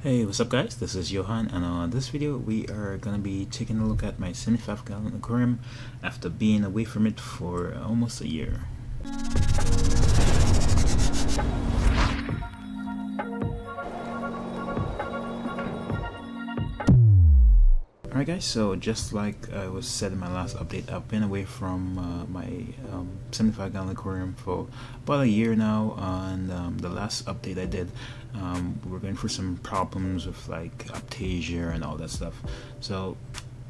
Hey, what's up guys? This is Johan, and on this video we are going to be taking a look at my 75-gallon aquarium after being away from it for almost a year. Alright guys, so just like I was said in my last update, I've been away from my 75-gallon aquarium for about a year now, and the last update I did, we were going through some problems with like Aptasia and all that stuff. So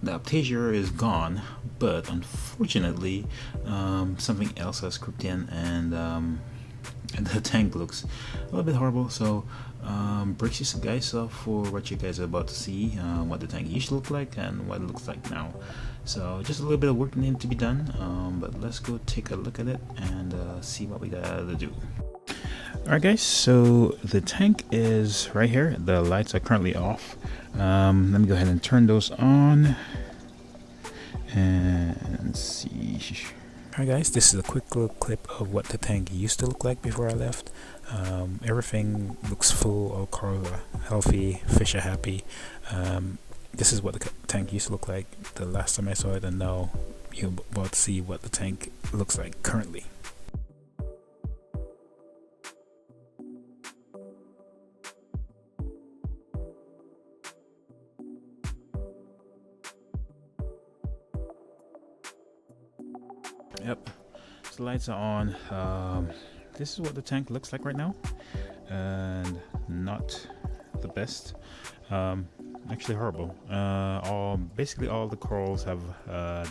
the Aptasia is gone, but unfortunately something else has crept in, and the tank looks a little bit horrible. So brace yourself guys for what you guys are about to see, what the tank used to look like and what it looks like now. So just a little bit of work needed to be done, but let's go take a look at it and see what we gotta do. Alright guys, so the tank is right here. The lights are currently off. Let me go ahead and turn those on and see. Alright guys, this is a quick little clip of what the tank used to look like before I left. Everything looks full, all corals are healthy, fish are happy. This is what the tank used to look like the last time I saw it, and now you're about to see what the tank looks like currently. Yep, so the lights are on. This is what the tank looks like right now, and not the best. Actually horrible. Basically all the corals have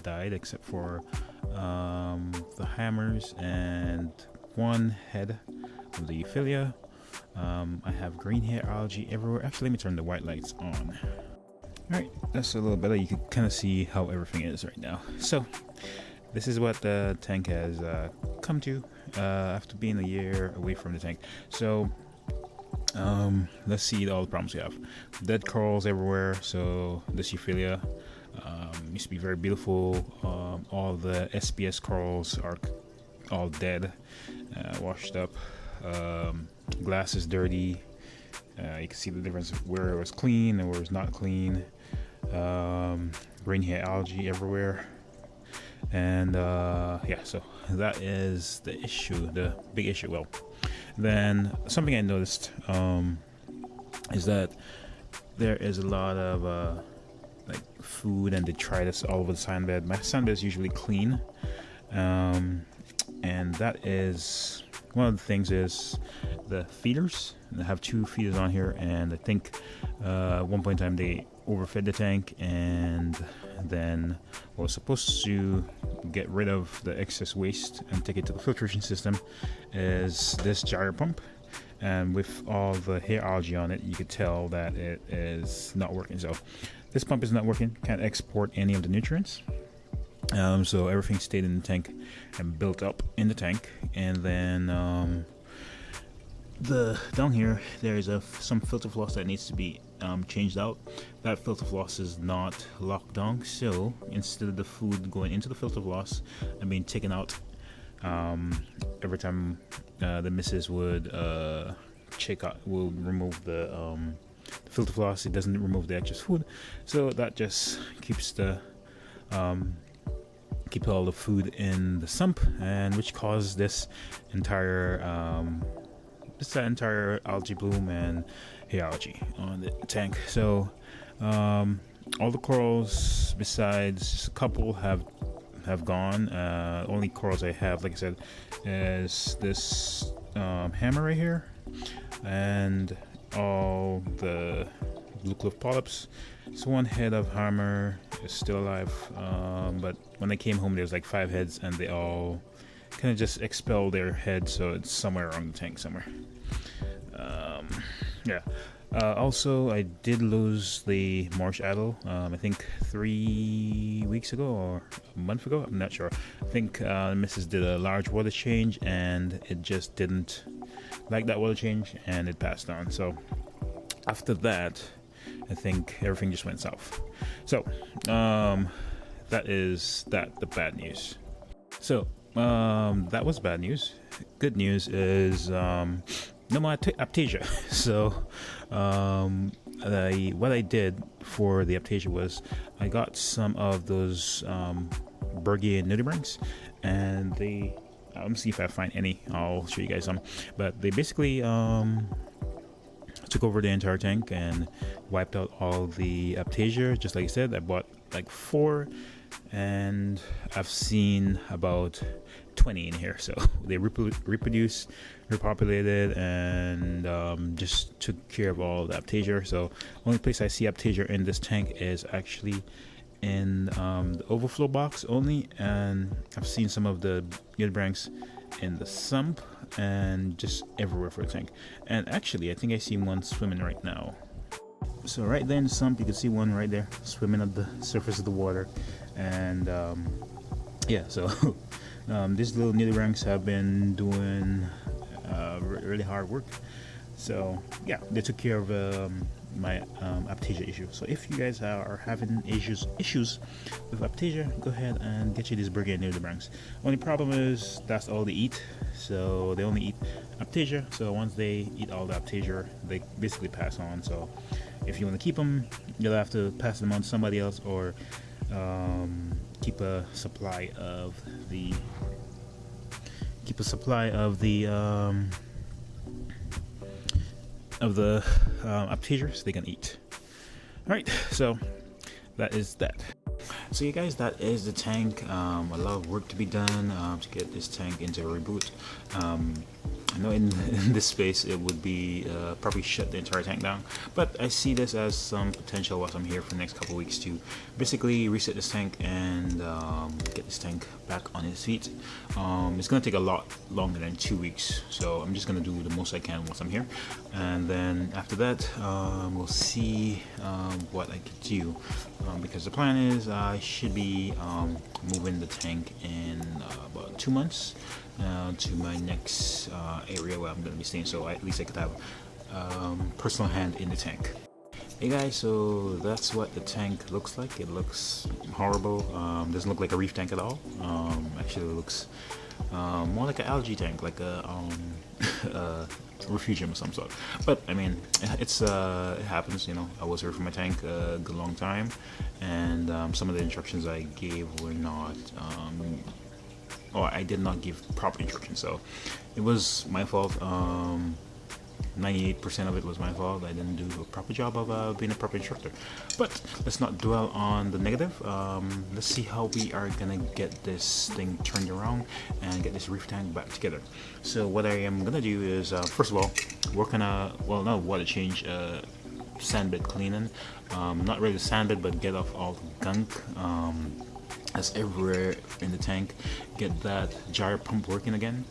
died except for the hammers and one head of the Euphyllia. I have green hair algae everywhere. Actually, let me turn the white lights on. Alright, that's a little better. You can kind of see how everything is right now. So this is what the tank has come to after being a year away from the tank. So let's see all the problems we have. Dead corals everywhere. So this Euphyllia used to be very beautiful. All the SPS corals are all dead, washed up. Glass is dirty. You can see the difference where it was clean and where it's not clean. Green hair algae everywhere. And yeah, so that is the issue, the big issue. Well, then something I noticed is that there is a lot of like food and detritus all over the sand bed. My sand bed is usually clean, and that is one of the things is the feeders. I have two feeders on here, and I think at one point in time they overfed the tank, and then I was supposed to get rid of the excess waste and take it to the filtration system is this gyro pump, and with all the hair algae on it you could tell that it is not working. So this pump is not working, can't export any of the nutrients. So everything stayed in the tank and built up in the tank, and then down here there is some filter floss that needs to be changed out. That filter floss is not locked down, so instead of the food going into the filter floss and being taken out every time the missus would will remove the filter floss, it doesn't remove the excess food, so that just keeps all the food in the sump, and which caused this entire algae bloom and hair algae on the tank. So all the corals besides just a couple have gone. Only corals I have, like I said, is this hammer right here, and all the blue cliff polyps. So one head of hammer is still alive, but when I came home there was like 5 heads, and they all kind of just expelled their head, so it's somewhere around the tank somewhere. Yeah. Also, I did lose the marsh adder. I think 3 weeks ago or a month ago. I'm not sure. I think Mrs. did a large water change, and it just didn't like that water change, and it passed on. So after that, I think everything just went south. So that is the bad news. So that was bad news. Good news is no more Aptasia. So what I did for the Aptasia was I got some of those Bergian nudibranchs, and they, let me see if I find any, I'll show you guys some, but they basically took over the entire tank and wiped out all the Aptasia. Just like I said, I bought like 4, and I've seen about 20 in here. So they reproduced, repopulated, and just took care of all the Aptasia. So only place I see Aptasia in this tank is actually in the overflow box only, and I've seen some of the nudibranchs in the sump and just everywhere for the tank. And actually I think I see one swimming right now. So right there in the sump you can see one right there swimming at the surface of the water. And yeah, so these little nudibranchs have been doing really hard work. So yeah, they took care of my Aptasia issue. So if you guys are having issues with Aptasia, go ahead and get you these Bergian nudibranchs. Only problem is that's all they eat. So they only eat Aptasia. So once they eat all the Aptasia, they basically pass on. So if you want to keep them, you'll have to pass them on to somebody else, or keep a supply of the Aptasia so they can eat. Alright, so that is that. So you guys, that is the tank. A lot of work to be done to get this tank into a reboot. I know in this space it would be probably shut the entire tank down, but I see this as some potential while I'm here for the next couple of weeks to basically reset this tank and get this tank back on its feet. It's going to take a lot longer than 2 weeks, so I'm just going to do the most I can while I'm here, and then after that we'll see what I can do, because the plan is I should be moving the tank in about 2 months to my next area where I'm going to be staying, so at least I could have personal hand in the tank. Hey guys, so that's what the tank looks like. It looks horrible. Doesn't look like a reef tank at all. Actually it looks more like an algae tank, like a refugium of some sort. But I mean, it happens, you know. I was here for my tank a good long time, and some of the instructions I gave were not or I did not give proper instructions, so it was my fault. 98% of it was my fault. I didn't do a proper job of being a proper instructor. But let's not dwell on the negative. Let's see how we are gonna get this thing turned around and get this reef tank back together. So what I am gonna do is first of all work on water change, sandbed cleaning. Not really sandbed, but get off all the gunk that's everywhere in the tank. Get that gyro pump working again,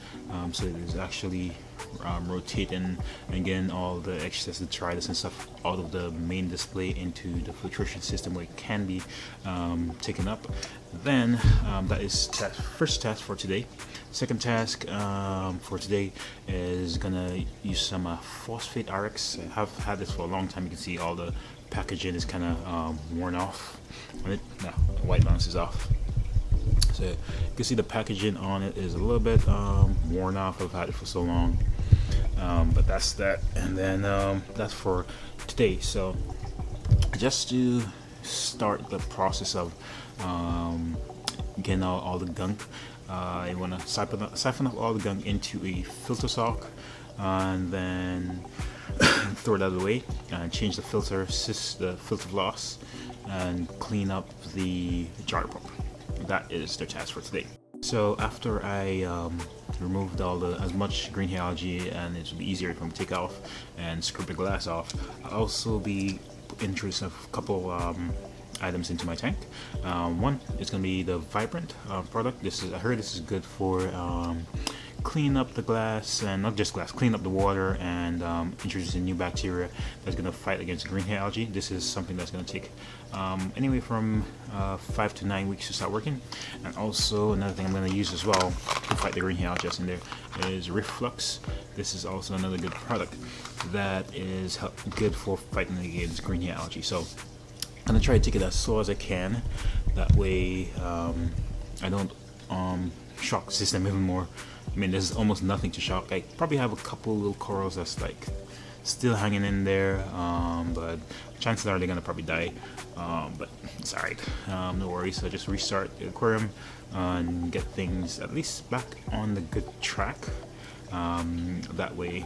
so it is actually rotating and getting all the excess detritus and stuff out of the main display into the filtration system where it can be taken up. Then that is first task for today. Second task for today is gonna use some Phosphate Rx. I have had this for a long time. You can see all the packaging is kind of worn off on it. No, the white balance is off. So you can see the packaging on it is a little bit worn off. I've had it for so long. But that's that, and then that's for today. So just to start the process of getting out all the gunk, you want to siphon up all the gunk into a filter sock, and then throw it out of the way and change the filter floss and clean up the gyro pump. That is the task for today. So after I removed as much green algae, and it will be easier for me to take off and scrape the glass off, I'll also be introducing a couple items into my tank. One is going to be the Vibrant product. I heard this is good for clean up the glass, and not just glass, clean up the water, and introducing new bacteria that's going to fight against green algae. This is something that's going to take anywhere from 5 to 9 weeks to start working. And also another thing I'm going to use as well to fight the green algae that's in there is Reef. This is also another good product that is good for fighting against green algae. So I'm going to try to take it as slow as I can. That way I don't shock the system even more I mean, there's almost nothing to shock. I probably have a couple little corals that's like still hanging in there, but chances are they're gonna probably die. But it's alright, no worries. So just restart the aquarium and get things at least back on the good track. That way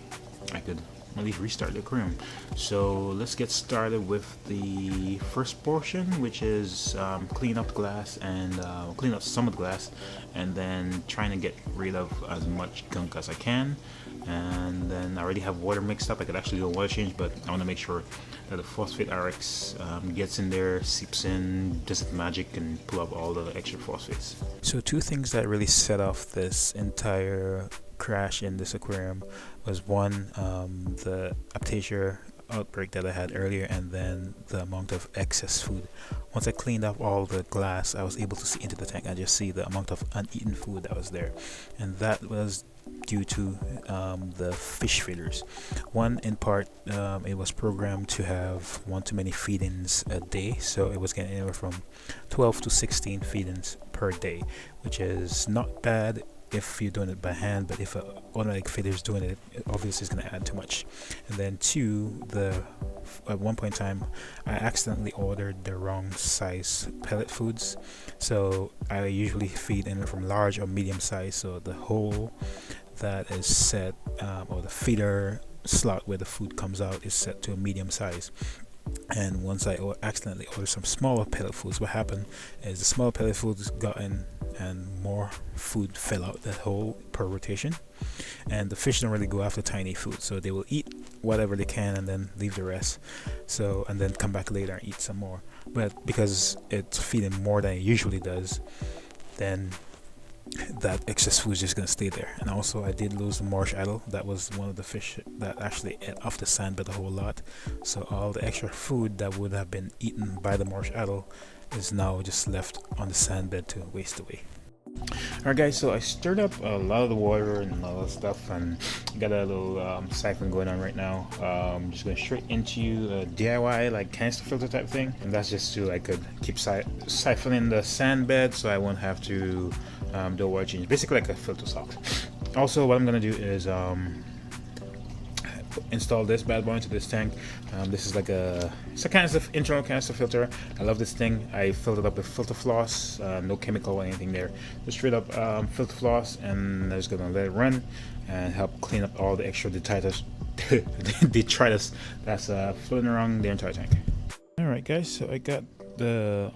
I could at least restart the aquarium. So let's get started with the first portion, which is clean up the glass and clean up some of the glass, and then trying to get rid of as much gunk as I can. And then I already have water mixed up. I could actually do a water change, but I want to make sure that the Phosphate Rx gets in there, seeps in, does its magic, and pull up all the extra phosphates. So two things that really set off this entire crash in this aquarium was one, the Aptasia outbreak that I had earlier, and then the amount of excess food. Once I cleaned up all the glass, I was able to see into the tank and just see the amount of uneaten food that was there, and that was due to the fish feeders. One, in part, it was programmed to have one too many feedings a day, so it was getting anywhere from 12 to 16 feedings per day, which is not bad if you're doing it by hand, but if an automatic feeder is doing it, it obviously is going to add too much. And then two, at one point in time, I accidentally ordered the wrong size pellet foods. So I usually feed anywhere from large or medium size, so the hole that is set, or the feeder slot where the food comes out, is set to a medium size. And once I accidentally ordered some smaller pellet foods, what happened is the smaller pellet foods got in and more food fell out the hole per rotation, and the fish don't really go after tiny food, so they will eat whatever they can and then leave the rest, so and then come back later and eat some more. But because it's feeding more than it usually does, then that excess food is just going to stay there. And also I did lose the marsh adder. That was one of the fish that actually ate off the sand bed a whole lot, so all the extra food that would have been eaten by the marsh adder is now just left on the sand bed to waste away. Alright guys, so I stirred up a lot of the water and all that stuff, and got a little siphon going on right now. Just going straight into a DIY like canister filter type thing, and that's just so I could keep siphoning the sand bed so I won't have to do a water change, basically like a filter sock. Also, what I'm gonna do is install this bad boy into this tank. This is like it's a canister, internal canister filter. I love this thing. I filled it up with filter floss, no chemical or anything there, just straight up filter floss, and I'm just gonna let it run and help clean up all the extra detritus that's floating around the entire tank. Alright guys, so I got the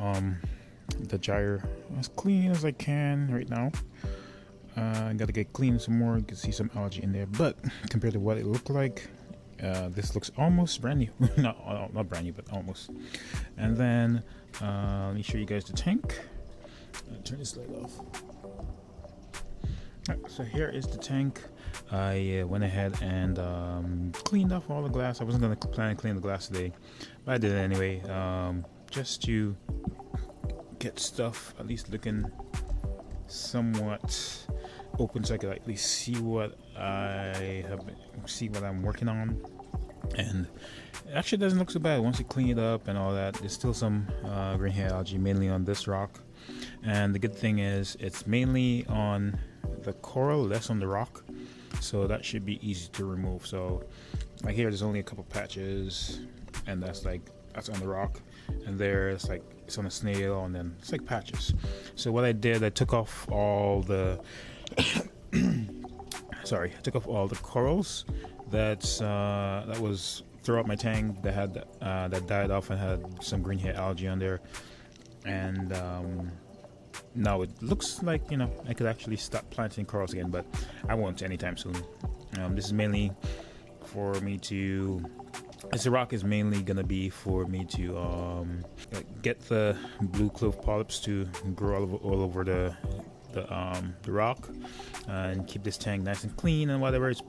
gyre as clean as I can right now. I gotta get clean some more. You can see some algae in there, but compared to what it looked like, this looks almost brand new. not brand new, but almost. And then let me show you guys the tank. Turn this light off. Right, so here is the tank. I went ahead and cleaned off all the glass. I wasn't gonna plan to clean the glass today, but I did it anyway, just to get stuff at least looking somewhat open, so I could at least see what I'm working on. And it actually doesn't look so bad once you clean it up and all that. There's still some green hair algae, mainly on this rock, and the good thing is it's mainly on the coral, less on the rock, so that should be easy to remove. So like here, there's only a couple patches, and that's on the rock, and there it's on a snail, and then it's like patches. So what I did, I took off all the I took off all the corals that was throughout my tank that had that died off and had some green hair algae on there, and now it looks like I could actually start planting corals again, but I won't anytime soon. This is mainly for me to. This rock is mainly gonna be for me to get the blue clove polyps to grow all over the rock, and keep this tank nice and clean and whatever. It's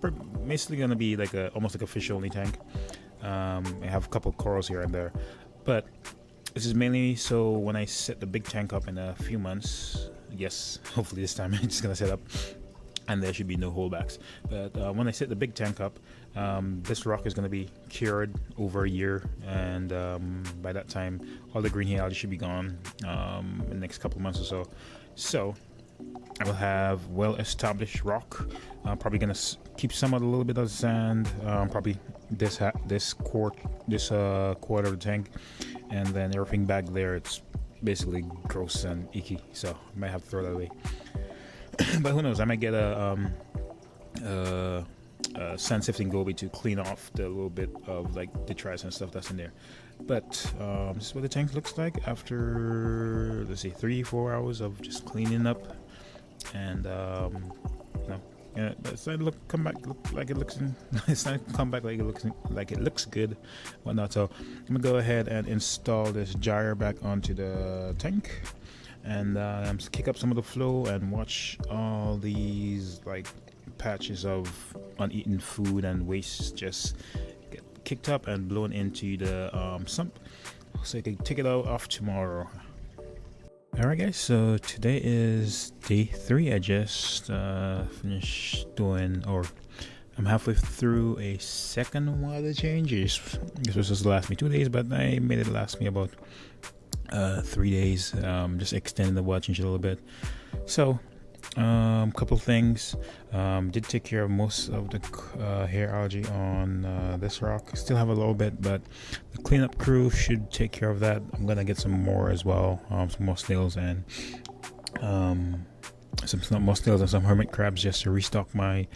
basically gonna be like almost like a fish only tank. I have a couple of corals here and there, but this is mainly so when I set the big tank up in a few months, yes, hopefully this time it's gonna set up and there should be no holdbacks. But when I set the big tank up, this rock is going to be cured over a year, and by that time all the green hair algae should be gone in the next couple of months or so. So I will have well-established rock. I'm probably gonna keep some of a little bit of sand, probably this quarter of the tank, and then everything back there, it's basically gross and icky, so I might have to throw that away. But who knows, I might get a sand sifting goby to clean off the little bit of like detritus and stuff that's in there. But this is what the tank looks like after, let's see, 3-4 hours of just cleaning up. And yeah, but it's not come back look like it looks it's not come back like it looks good, whatnot. So I'm gonna go ahead and install this gyre back onto the tank, and kick up some of the flow and watch all these like patches of uneaten food and waste just get kicked up and blown into the sump, so I can take it out off tomorrow. Alright guys, so today is day 3. I just finished doing, or I'm halfway through a second water change. This was supposed to last me 2 days, but I made it last me about 3 days. Just extending the water change a little bit. So couple things. Did take care of most of the hair algae on this rock. Still have a little bit, but the cleanup crew should take care of that. I'm gonna get some more as well, some more snails and some more snails and some hermit crabs just to restock my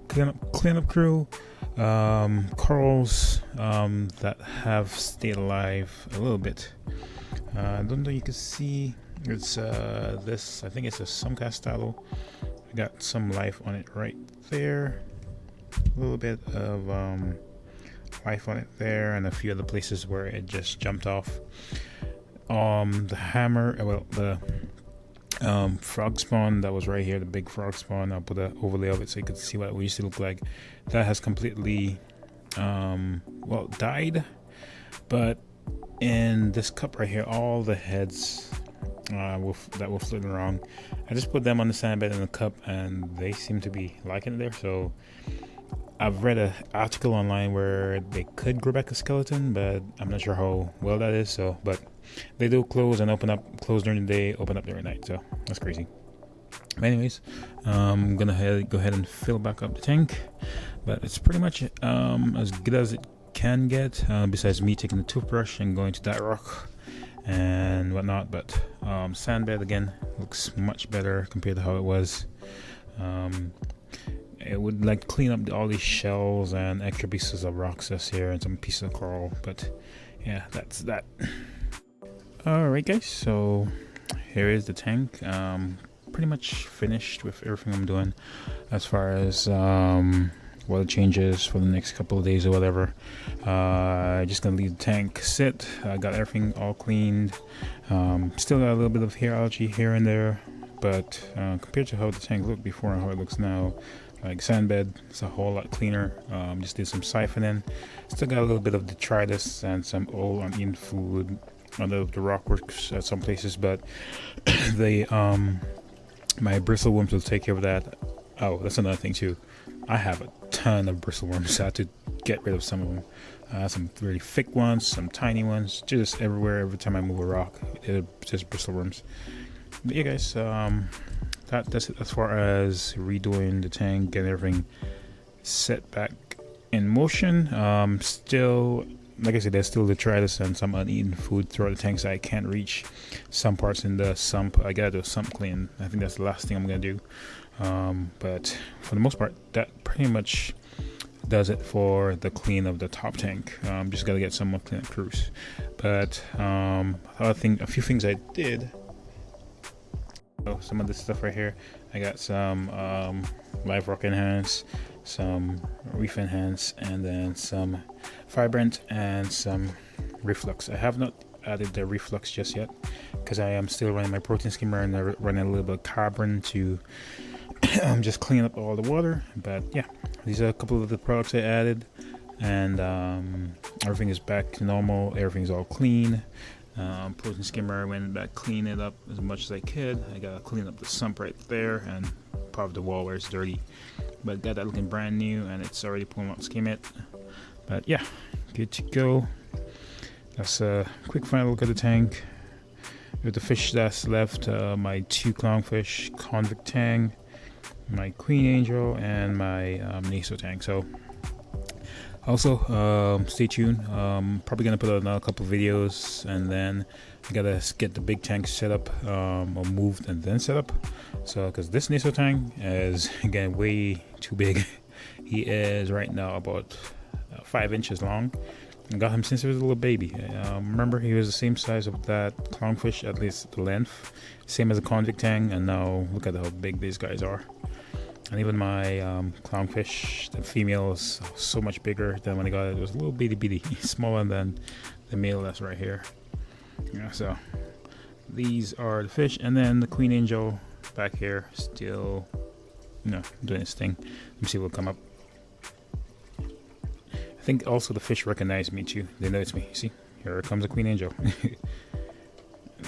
cleanup crew. Corals that have stayed alive a little bit. I don't know, you can see it's this, I think it's some kind of stylo. I got some life on it right there, a little bit of life on it there, and a few other places where it just jumped off. The hammer, the frog spawn that was right here, the big frog spawn, I'll put an overlay of it so you can see what it used to look like. That has completely died, but in this cup right here, all the heads that were floating around, I just put them on the sand bed in the cup, and they seem to be liking it there. So I've read an article online where they could grow back a skeleton, but I'm not sure how well that is. So, but they do close and open up, close during the day, open up during the night. So that's crazy. But anyways, I'm gonna go ahead and fill back up the tank, but it's pretty much as good as it can get, besides me taking the toothbrush and going to that rock and whatnot. But sand bed again looks much better compared to how it was. It would like clean up all these shells and extra pieces of rocks that's here and some pieces of coral, but yeah, that's that. Alright guys, so here is the tank. Pretty much finished with everything I'm doing as far as water changes for the next couple of days or whatever. Just gonna leave the tank sit. I got everything all cleaned. Still got a little bit of hair algae here and there, but compared to how the tank looked before and how it looks now, like sand bed, it's a whole lot cleaner. Just did some siphoning. Still got a little bit of detritus and some old uneaten food under the rockworks at some places, but the my bristleworms will take care of that. Oh, that's another thing too. I have a ton of bristleworms, so I had to get rid of some of them. Some really thick ones, some tiny ones, just everywhere. Every time I move a rock, it's just bristleworms. But yeah, guys, that's it as far as redoing the tank and everything set back in motion. Still, like I said, there's still detritus and some uneaten food throughout the tank, so I can't reach some parts in the sump. I gotta do a sump clean. I think that's the last thing I'm gonna do. But for the most part, that pretty much does it for the clean of the top tank. Just gotta get some more cleanup crews. But a few things I did. So some of this stuff right here, I got some live rock enhance, some reef enhance, and then some vibrant and some reflux. I have not added the reflux just yet because I am still running my protein skimmer and running a little bit of carbon to just clean up all the water. But yeah, these are a couple of the products I added, and everything is back to normal. Everything's all clean. Protein skimmer, went back, clean it up as much as I could. I gotta clean up the sump right there and part of the wall where it's dirty, but got that looking brand new, and it's already pulling out skim it. But yeah, good to go. That's a quick final look at the tank. with the fish that's left, my 2 clownfish, convict tang, my queen angel, and my naso tang. So also stay tuned. Probably gonna put out another couple videos, and then I gotta get the big tank set up, or moved and then set up. So because this naso tang is again way too big. He is right now about 5 inches long. I got him since he was a little baby. Remember, he was the same size of that clownfish, at least the length, same as a convict tang, and now look at how big these guys are. And even my clownfish, the female is so much bigger than when I got it. It was a little bitty, smaller than the male that's right here. Yeah, so these are the fish, and then the queen angel back here still, doing its thing. Let me see what will come up. I think also the fish recognize me too. They know it's me. See, here comes the queen angel.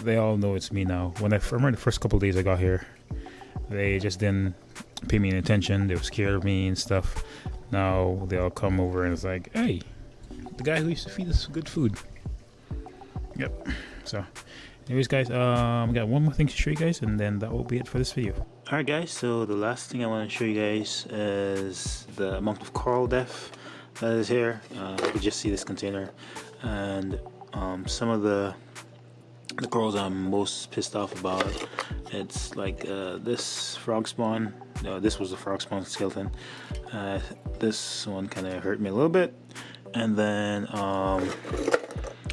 They all know it's me now. When I remember the first couple of days I got here, they just didn't pay me any attention. They were scared of me and stuff. Now they all come over and it's like, hey, the guy who used to feed us good food. Yep. So anyways, guys, we got one more thing to show you guys, and then that will be it for this video. Alright guys, so the last thing I want to show you guys is the amount of coral depth that is here. You can just see this container, and some of the corals I'm most pissed off about, it's like this frog spawn. No, this was the frog spawn skeleton. This one kind of hurt me a little bit, and then I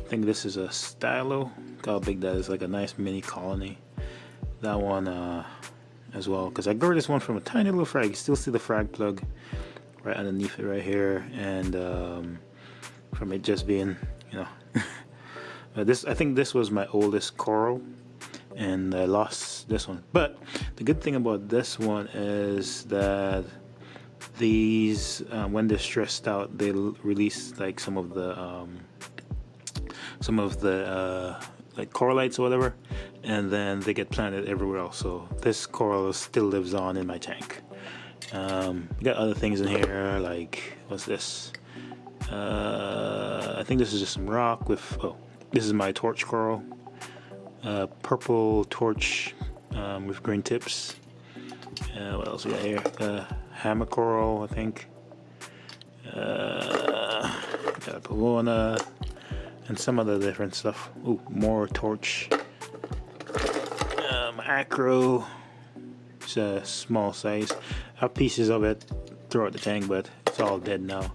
think this is a stylo. Look how big that is, like a nice mini colony. That one as well, because I grew this one from a tiny little frag. You still see the frag plug right underneath it right here, and from it just being, I think this was my oldest coral, and I lost this one. But the good thing about this one is that these, when they're stressed out, they release like some of the like corallites or whatever, and then they get planted everywhere else. So this coral still lives on in my tank. We got other things in here, like, what's this? I think this is just some rock with, this is my torch coral, purple torch with green tips. What else we got here? Hammer coral, I think. Got a Pavona and some other different stuff. Ooh, more torch. Acro. It's a small size. I have pieces of it throughout the tank, but it's all dead now.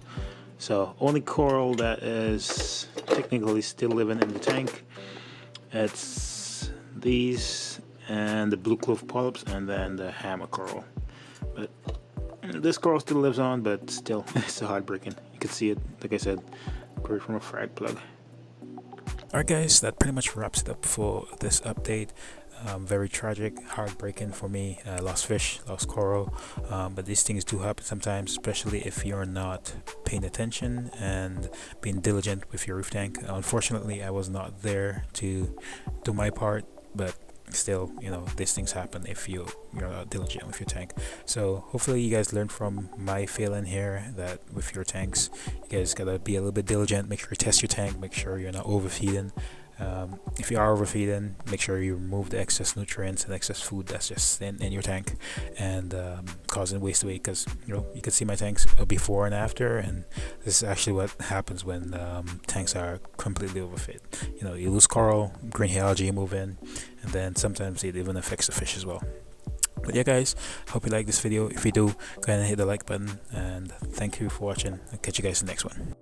So only coral that is technically still living in the tank, it's these and the blue clove polyps, and then the hammer coral. But this coral still lives on, but still it's so heartbreaking. You can see it, like I said, grew from a frag plug. Alright guys, that pretty much wraps it up for this update. Very tragic, heartbreaking for me. Lost fish, lost coral, but these things do happen sometimes, especially if you're not paying attention and being diligent with your reef tank. Unfortunately, I was not there to do my part, but still, these things happen if you're not diligent with your tank. So hopefully you guys learned from my failing here, that with your tanks, you guys gotta be a little bit diligent. Make sure you test your tank, make sure you're not overfeeding. If you are overfeeding, make sure you remove the excess nutrients and excess food that's just in your tank and causing waste away, because you can see my tanks before and after, and this is actually what happens when tanks are completely overfed. You lose coral, green algae move in, and then sometimes it even affects the fish as well. But yeah guys, hope you like this video. If you do, go ahead and hit the like button, and thank you for watching. I'll catch you guys in the next one.